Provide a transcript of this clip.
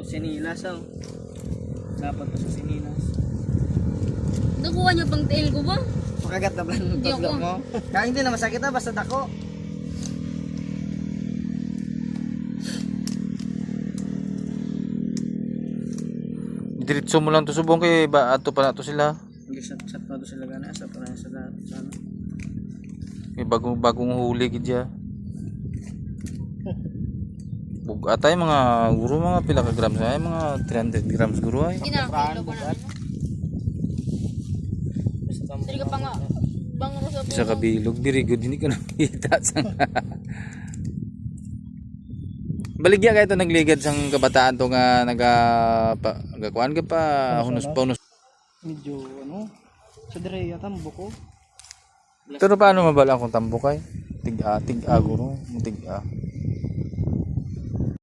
Yung sinilas oh. Dapat pa sa sinilas. Nakuha niyo pang tail ko ba? Makagat na ba ng Hindi tudlo ako. mo? Kaya hindi na masakit na basta dako. Diretso mo lang to subong kay ba ato pa na to sila. Hindi sat pa to sila gana sa para sa ano. May bagong huli gidya. Bug atay mga guro mga pila ka grams ay mga 300 grams guro ay. Kinakilo ko na. Basta Dali ka pa nga. Bangro sa Sa kabilog very good hindi ko nakita sang. Baligya kay to nagligad sang kabataan to nga nagakuan ka pa hunos pa hunos. medyo ano sa dire yata buko. Pero paano mabala kung tambok ay? Tig-a guro, tig-a.